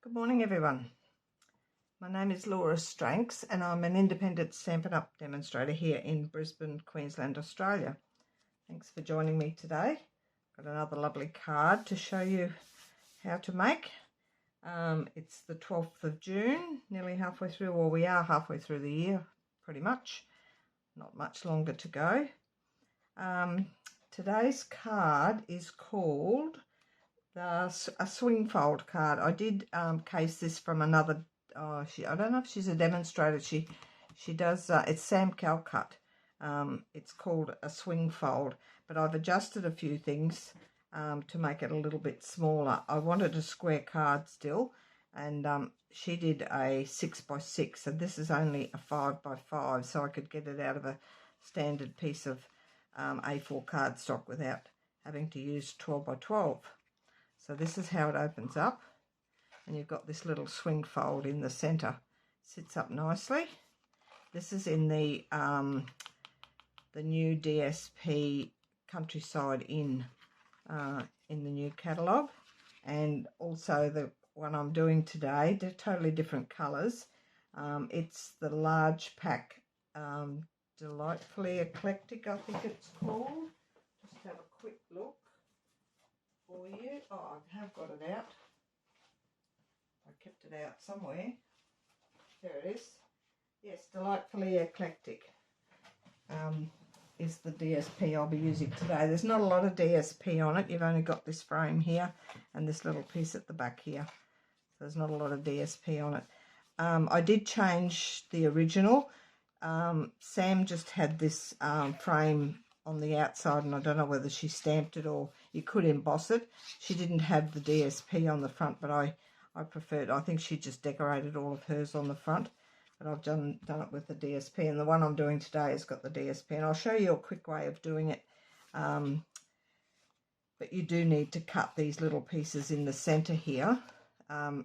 Good morning, everyone. My name is Laura Stranks and I'm an independent Stampin' Up! Demonstrator here in Brisbane, Queensland, Australia. Thanks for joining me today. Got another lovely card to show you how to make. It's the 12th of June, nearly halfway through, or we are halfway through the year, pretty much. Not much longer to go. Today's card is called a swing fold card. I did case this from another. I don't know if she's a demonstrator. She does. It's Sam Calcutt. It's called a swing fold, but I've adjusted a few things to make it a little bit smaller. I wanted a square card still, and she did a 6x6, and this is only a 5x5, so I could get it out of a standard piece of A4 cardstock without having to use 12x12. So this is how it opens up, and you've got this little swing fold in the centre. Sits up nicely. This is in the new DSP Countryside in the new catalogue, and also the one I'm doing today. They're totally different colours. It's the large pack, Delightfully Eclectic, I think it's called. Just have a quick look for you. Oh, I have got it out. I kept it out somewhere. There it is. Yes, Delightfully Eclectic is the DSP I'll be using today. There's not a lot of DSP on it. You've only got this frame here and this little piece at the back here. So there's not a lot of DSP on it. I did change the original. Sam just had this frame on the outside, and I don't know whether she stamped it or you could emboss it. She didn't have the DSP on the front, but I preferred. I think she just decorated all of hers on the front, but I've done it with the DSP, and the one I'm doing today has got the DSP, and I'll show you a quick way of doing it. But you do need to cut these little pieces in the center here.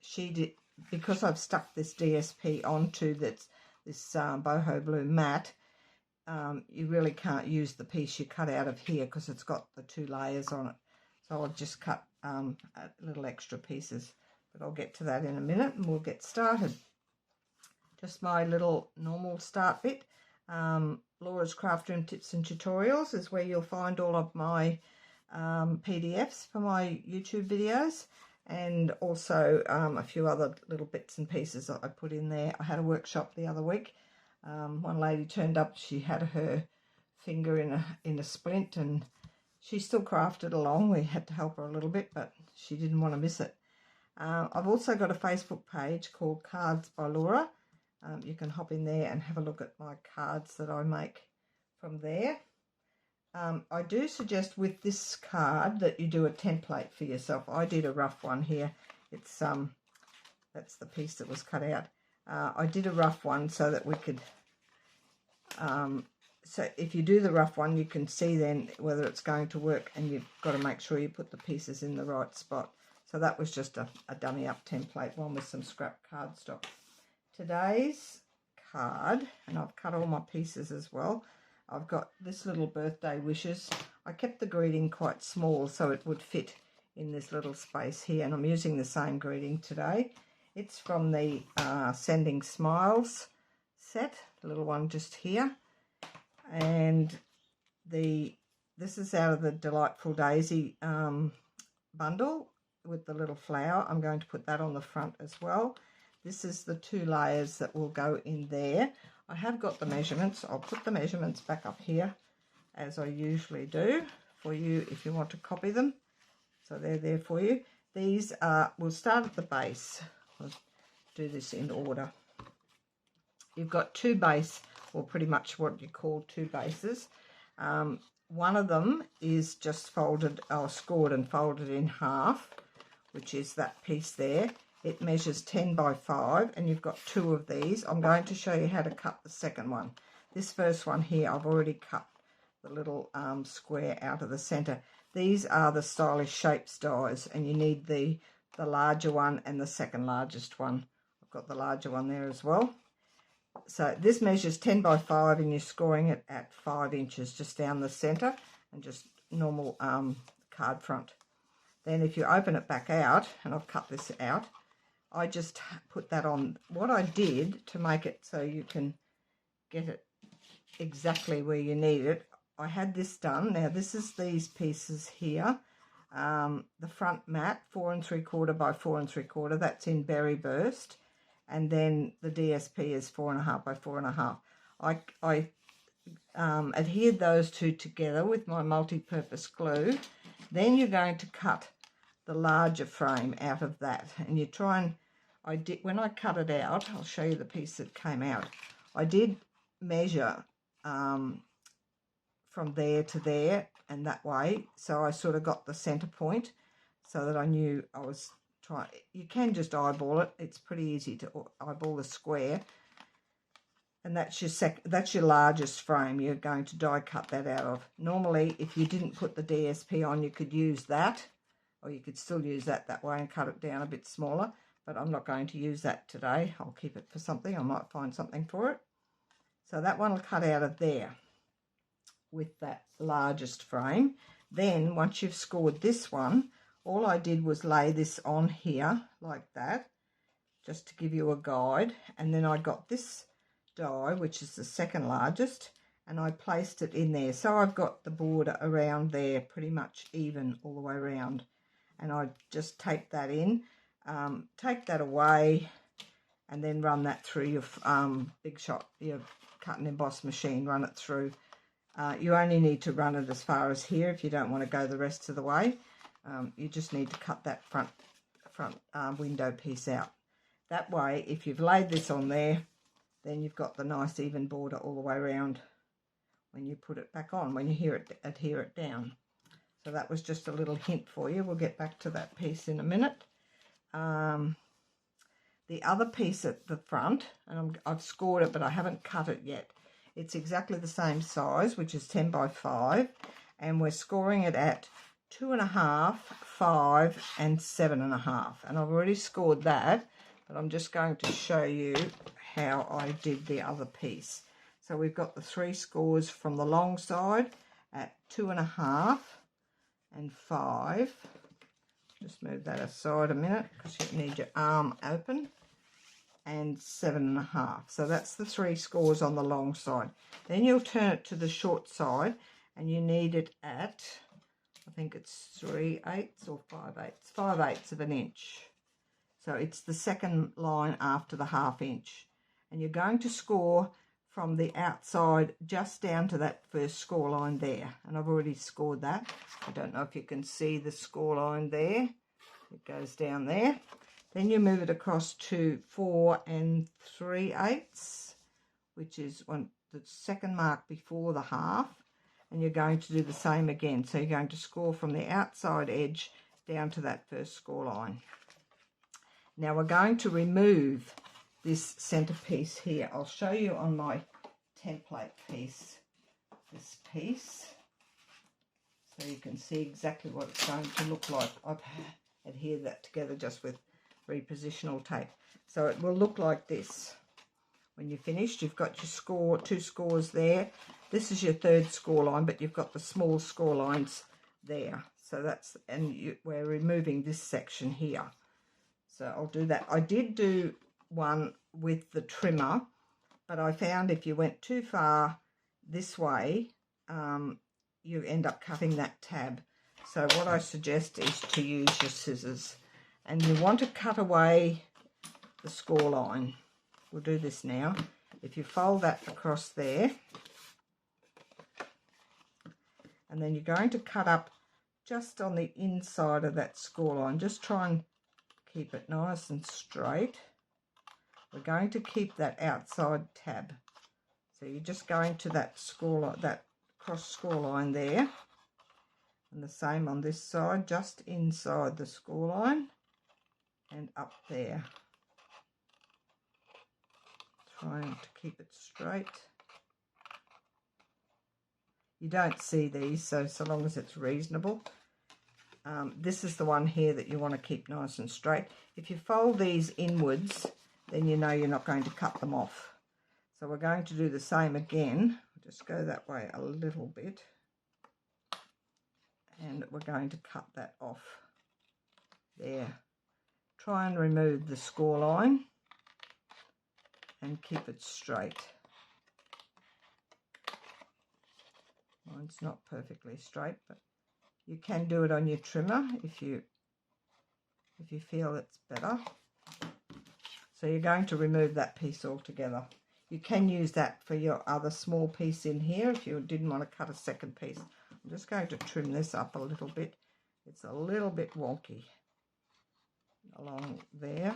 She did, because I've stuck this DSP onto this boho blue mat. You really can't use the piece you cut out of here because it's got the two layers on it. So I've just cut little extra pieces, but I'll get to that in a minute and we'll get started. Just my little normal start bit. Laura's Craft Room Tips and Tutorials is where you'll find all of my PDFs for my YouTube videos, and also a few other little bits and pieces that I put in there. I had a workshop the other week. One lady turned up, she had her finger in a splint, and she still crafted along. We had to help her a little bit, but she didn't want to miss it. I've also got a Facebook page called Cards by Laura. You can hop in there and have a look at my cards that I make from there. I do suggest with this card that you do a template for yourself. I did a rough one here. It's that's the piece that was cut out. I did a rough one so that we could, so if you do the rough one, you can see then whether it's going to work, and you've got to make sure you put the pieces in the right spot. So that was just a dummy up template one with some scrap cardstock. Today's card, and I've cut all my pieces as well. I've got this little birthday wishes. I kept the greeting quite small so it would fit in this little space here, and I'm using the same greeting today. It's from the Sending Smiles set, the little one just here. And this is out of the Delightful Daisy bundle with the little flower. I'm going to put that on the front as well. This is the two layers that will go in there. I have got the measurements. I'll put the measurements back up here as I usually do for you if you want to copy them. So they're there for you. These we'll start at the base. I'll do this in order. You've got two base, or pretty much what you call two bases. One of them is just folded, or scored and folded in half, which is that piece there. It measures 10 by 5, and you've got two of these. I'm going to show you how to cut the second one. This first one here, I've already cut the little square out of the centre. These are the Stylish Shapes dies, and you need the larger one and the second largest one. I've got the larger one there as well. So this measures 10 by 5, and you're scoring it at 5 inches just down the centre, and just normal card front. Then if you open it back out, and I've cut this out, I just put that on. What I did to make it so you can get it exactly where you need it, I had this done. Now this is these pieces here. The front mat 4 3/4 by 4 3/4, that's in Berry Burst, and then the DSP is 4.5 by 4.5. I adhered those two together with my multi-purpose glue. Then you're going to cut the larger frame out of that, and you try and, I did, when I cut it out, I'll show you the piece that came out. I did measure from there to there and that way, so I sort of got the center point so that I knew I was trying. You can just eyeball it, it's pretty easy to eyeball the square, and that's your largest frame you're going to die cut that out of. Normally if you didn't put the DSP on, you could use that, or you could still use that way and cut it down a bit smaller, but I'm not going to use that today. I'll keep it for something, I might find something for it. So that one will cut out of there with that largest frame. Then once you've scored this one, all I did was lay this on here like that, just to give you a guide, and then I got this die, which is the second largest, and I placed it in there. So I've got the border around there pretty much even all the way around, and I just tape that in, take that away, and then run that through your Big Shot, your cut and emboss machine, run it through. You only need to run it as far as here if you don't want to go the rest of the way. You just need to cut that front window piece out. That way, if you've laid this on there, then you've got the nice even border all the way around when you put it back on, when you adhere it down. So that was just a little hint for you. We'll get back to that piece in a minute. The other piece at the front, and I've scored it, but I haven't cut it yet. It's exactly the same size, which is 10 by 5, and we're scoring it at 2.5, 5, and 7.5. And I've already scored that, but I'm just going to show you how I did the other piece. So we've got the 3 scores from the long side at 2.5 and 5. Just move that aside a minute because you need your arm open. And 7.5. So that's the 3 scores on the long side. Then you'll turn it to the short side, and you need it at, I think it's 3/8 or 5/8, 5/8 of an inch. So it's the second line after the 1/2 inch, and you're going to score from the outside just down to that first score line there, and I've already scored that. I don't know if you can see the score line there. It goes down there. Then you move it across to 4 3/8, which is the second mark before the 1/2, and you're going to do the same again. So you're going to score from the outside edge down to that first score line. Now we're going to remove this centre piece here. I'll show you on my template piece, this piece, so you can see exactly what it's going to look like. I've adhered that together just with repositional tape, so it will look like this when you're finished. You've got your 2 scores there. This is your 3rd score line, but you've got the small score lines there. So that's, and we're removing this section here. So I'll do that. I did do one with the trimmer, but I found if you went too far this way, you end up cutting that tab. So what I suggest is to use your scissors, and you want to cut away the score line. We'll do this now. If you fold that across there, and then you're going to cut up just on the inside of that score line. Just try and keep it nice and straight. We're going to keep that outside tab. So you're just going to that score, that cross score line there, and the same on this side, just inside the score line and up there. Trying to keep it straight. You don't see these, so long as it's reasonable. This is the one here that you want to keep nice and straight. If you fold these inwards, then you know you're not going to cut them off. So we're going to do the same again. Just go that way a little bit, and we're going to cut that off there. try and remove the score line and keep it straight. Mine's not perfectly straight, but you can do it on your trimmer if you feel it's better. So you're going to remove that piece altogether. You can use that for your other small piece in here if you didn't want to cut a second piece. I'm just going to trim this up a little bit. It's a little bit wonky along there.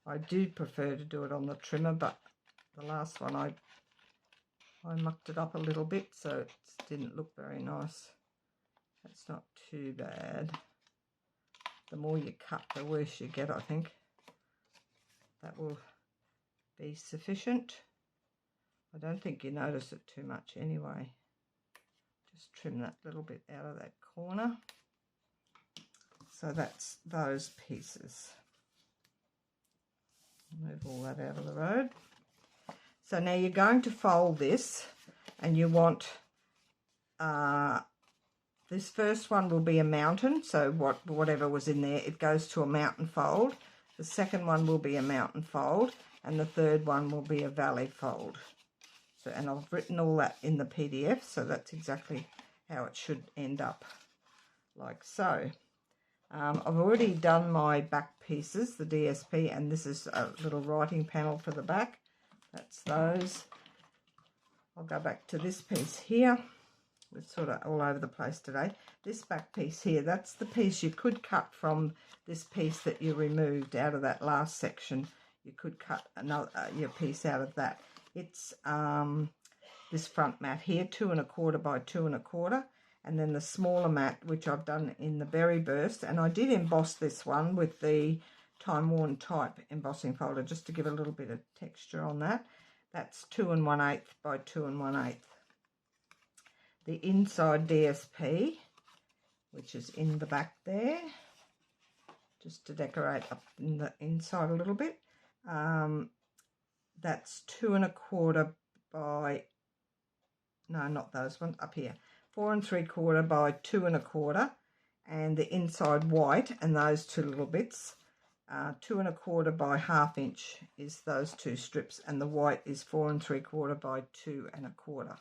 I do prefer to do it on the trimmer, but the last one I mucked it up a little bit, so it didn't look very nice. That's not too bad. The more you cut, the worse you get, I think. That will be sufficient. I don't think you notice it too much anyway. Just trim that little bit out of that corner. So that's those pieces. Move all that out of the road. So now you're going to fold this, and you want this first one will be a mountain, so whatever was in there, it goes to a mountain fold. The second one will be a mountain fold, and the third one will be a valley fold. So, and I've written all that in the PDF, so that's exactly how it should end up, like so. I've already done my back pieces, the DSP, and this is a little writing panel for the back. That's those. I'll go back to this piece here. We're sort of all over the place today. This back piece here, that's the piece you could cut from this piece that you removed out of that last section. You could cut another your piece out of that. It's this front mat here, 2 1/4 by 2 1/4, and then the smaller mat, which I've done in the Berry Burst, and I did emboss this one with the Time Worn Type embossing folder just to give a little bit of texture on that. That's 2 1/8 by 2 1/8. The inside DSP, which is in the back there, just to decorate up in the inside a little bit. That's 2 1/4 by, no, not those ones, up here, 4 3/4 by 2 1/4, and the inside white and those two little bits, 2 1/4 by 1/2 inch is those two strips, and the white is 4 3/4 by 2 1/4.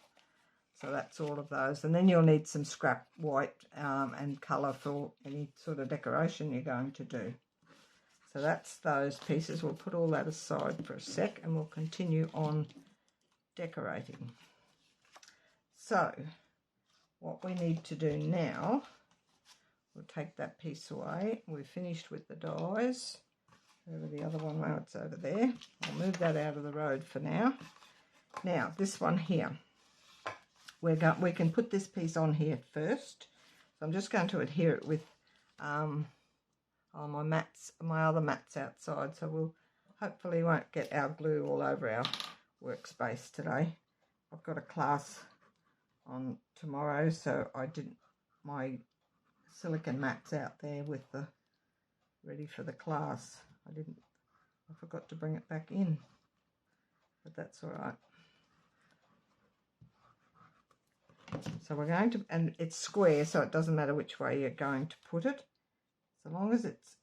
So that's all of those, and then you'll need some scrap white and colour for any sort of decoration you're going to do. So that's those pieces. We'll put all that aside for a sec, and we'll continue on decorating. So what we need to do now, we'll take that piece away. We're finished with the dies. Over the other one, now it's over there. I'll move that out of the road for now. Now this one here, we can put this piece on here first. So I'm just going to adhere it with my mats, my other mats outside, so we'll hopefully won't get our glue all over our workspace today. I've got a class on tomorrow, so I did my silicone mats out there with the ready for the class. I forgot to bring it back in, but that's all right. So we're going to, and it's square, so it doesn't matter which way you're going to put it, so long as it's,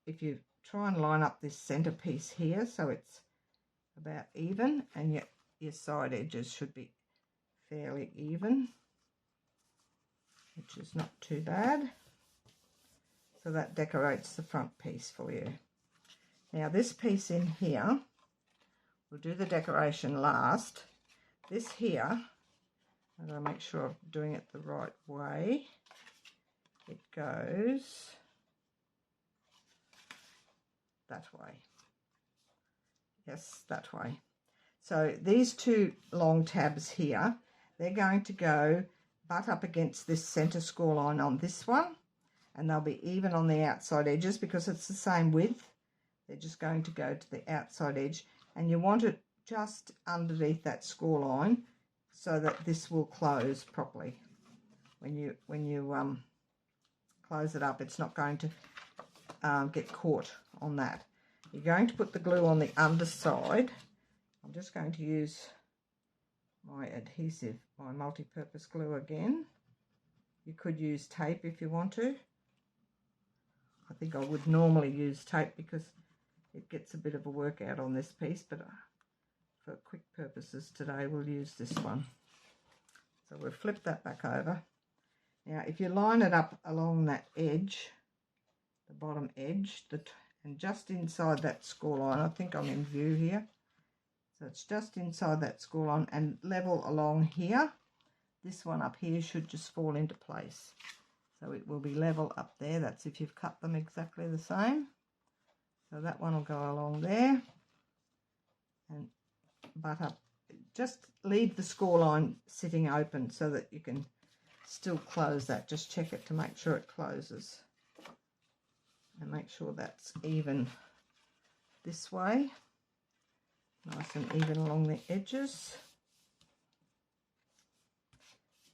if you try and line up this center piece here so it's about even, and your side edges should be fairly even, which is not too bad. So that decorates the front piece for you. Now this piece in here, we'll do the decoration last. This here, I've got to make sure I'm doing it the right way. It goes that way. Yes, that way. So these two long tabs here, they're going to go butt up against this center score line on this one, and they'll be even on the outside edges because it's the same width. They're just going to go to the outside edge, and you want it just underneath that score line so that this will close properly. When you close it up, it's not going to get caught on that. You're going to put the glue on the underside. I'm just going to use my adhesive, my multi-purpose glue again. You could use tape if you want to. I think I would normally use tape because it gets a bit of a workout on this piece, but for quick purposes today we'll use this one. So we'll flip that back over. Now if you line it up along that edge, the bottom edge, and just inside that score line, I think I'm in view here, so it's just inside that score line, and level along here, this one up here should just fall into place. So it will be level up there. That's if you've cut them exactly the same. So that one will go along there and butt up. Just leave the score line sitting open so that you can still close that. Just check it to make sure it closes. And make sure that's even this way. Nice and even along the edges.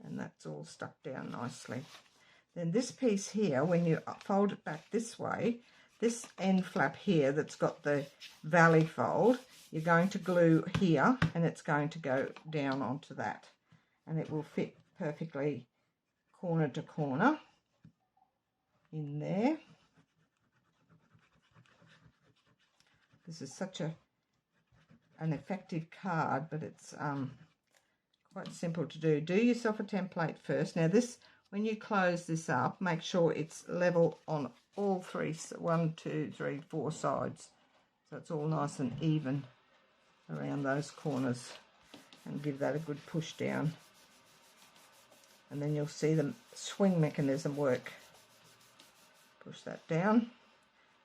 And that's all stuck down nicely. Then this piece here, when you fold it back this way, this end flap here that's got the valley fold, you're going to glue here and it's going to go down onto that. And it will fit perfectly corner to corner in there. This is such an effective card, but it's quite simple to do. Do yourself a template first. Now this, when you close this up, make sure it's level on all three, 1, 2, 3, 4 sides. So it's all nice and even around those corners, and give that a good push down. And then you'll see the swing mechanism work. Push that down.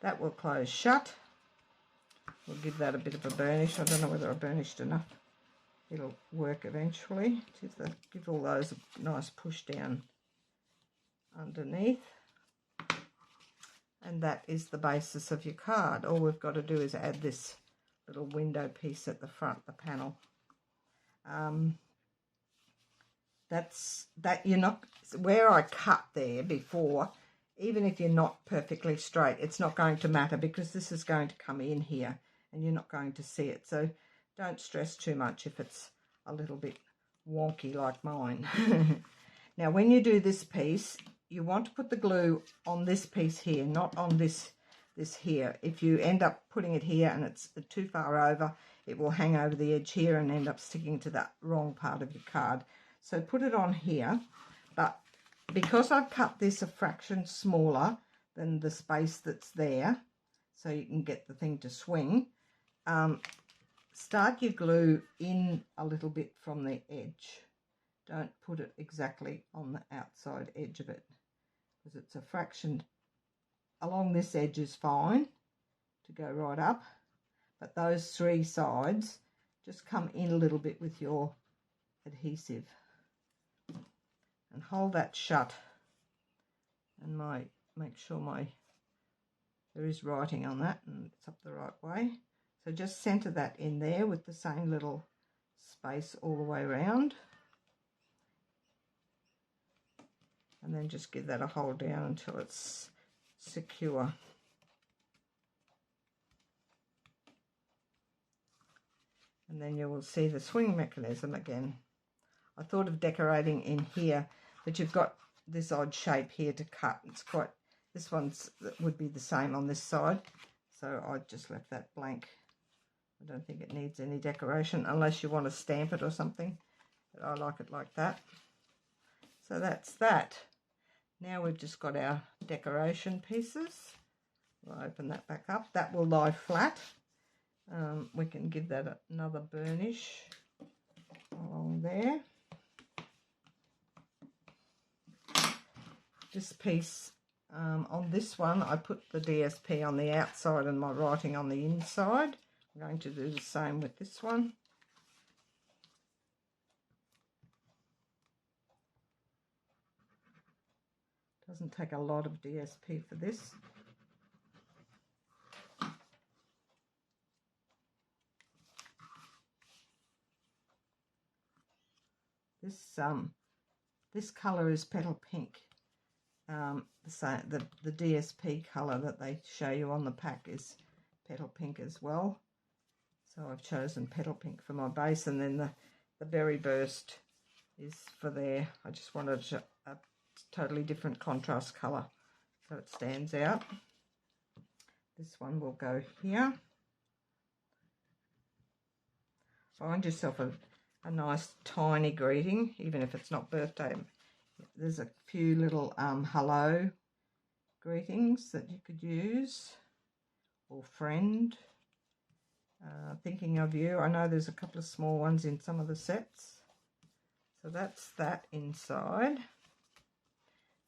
That will close shut. We'll give that a bit of a burnish. I don't know whether I burnished enough. It'll work eventually. Give all those a nice push down underneath. And that is the basis of your card. All we've got to do is add this little window piece at the front, the panel. You're not, where I cut there before, even if you're not perfectly straight, it's not going to matter because this is going to come in here and you're not going to see it. So don't stress too much if it's a little bit wonky like mine. Now when you do this piece, you want to put the glue on this piece here, not on this here. If you end up putting it here and it's too far over, it will hang over the edge here and end up sticking to that wrong part of your card. So put it on here, but because I've cut this a fraction smaller than the space that's there, so you can get the thing to swing, start your glue in a little bit from the edge. Don't put it exactly on the outside edge of it, because it's a fraction. Along this edge is fine to go right up, but those 3 sides just come in a little bit with your adhesive and hold that shut, and make sure there is writing on that and it's up the right way. So just center that in there with the same little space all the way around, and then just give that a hold down until it's secure. And then you will see the swing mechanism again. I thought of decorating in here, but you've got this odd shape here to cut. This one's would be the same on this side, so I just left that blank. I don't think it needs any decoration unless you want to stamp it or something, but I like it like that. So that's that. Now we've just got our decoration pieces. We'll open that back up. That will lie flat. We can give that another burnish along there. This piece, on this one, I put the DSP on the outside and my writing on the inside. I'm going to do the same with this one. Doesn't take a lot of DSP for this. This colour is petal pink. The DSP colour that they show you on the pack is petal pink as well. So I've chosen petal pink for my base, and then the berry burst is for there. I just wanted a totally different contrast colour so it stands out. This one will go here. Find yourself a nice tiny greeting, even if it's not birthday. There's a few little hello greetings that you could use, or friend, thinking of you. I know there's a couple of small ones in some of the sets. So that's that inside.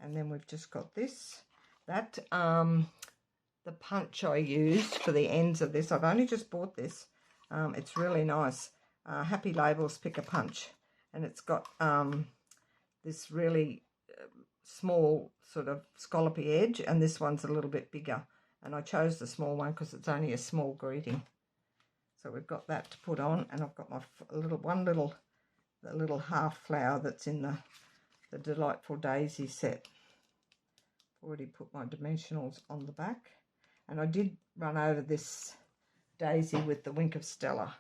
And then we've just got this. That, the punch I used for the ends of this, I've only just bought this. It's really nice. Happy Labels Pick a Punch. And it's got this really small sort of scallopy edge, and this one's a little bit bigger. And I chose the small one because it's only a small greeting. So we've got that to put on, and I've got my the little half flower that's in the Delightful Daisy set. Already put my dimensionals on the back, and I did run over this daisy with the Wink of Stella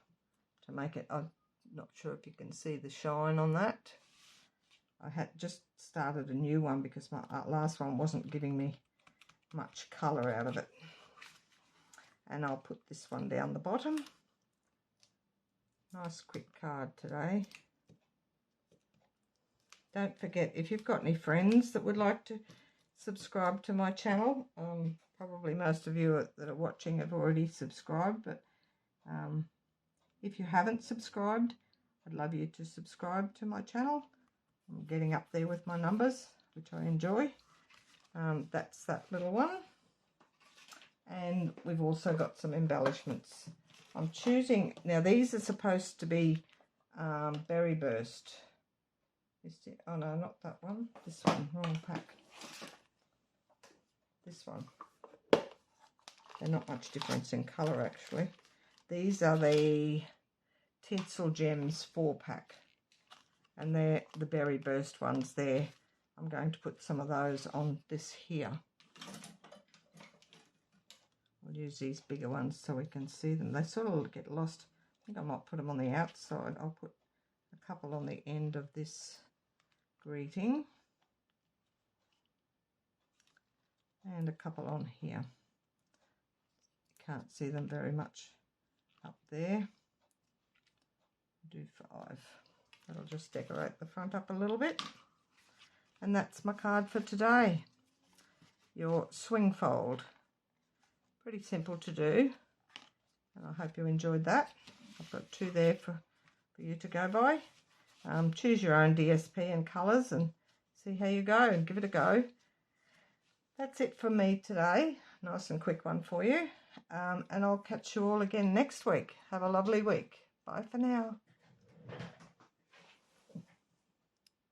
to make it. I'm not sure if you can see the shine on that. I had just started a new one because my last one wasn't giving me much colour out of it. And I'll put this one down the bottom. Nice quick card today. Don't forget, if you've got any friends that would like to subscribe to my channel, probably most of you that are watching have already subscribed, but if you haven't subscribed, I'd love you to subscribe to my channel. I'm getting up there with my numbers, which I enjoy. That's that little one. And we've also got some embellishments. I'm choosing, now these are supposed to be Berry Burst. Oh no, not that one. This one, wrong pack. This one. They're not much difference in colour actually. These are the Tinsel Gems 4-pack. And they're the Berry Burst ones there. I'm going to put some of those on this here. I'll use these bigger ones so we can see them. They sort of get lost. I think I might put them on the outside. I'll put a couple on the end of this greeting. And a couple on here. Can't see them very much up there. Do 5. That'll just decorate the front up a little bit. And that's my card for today. Your swing fold. Pretty simple to do. And I hope you enjoyed that. I've got 2 there for you to go by. Choose your own DSP and colours and see how you go and give it a go. That's it for me today. Nice and quick one for you. And I'll catch you all again next week. Have a lovely week. Bye for now.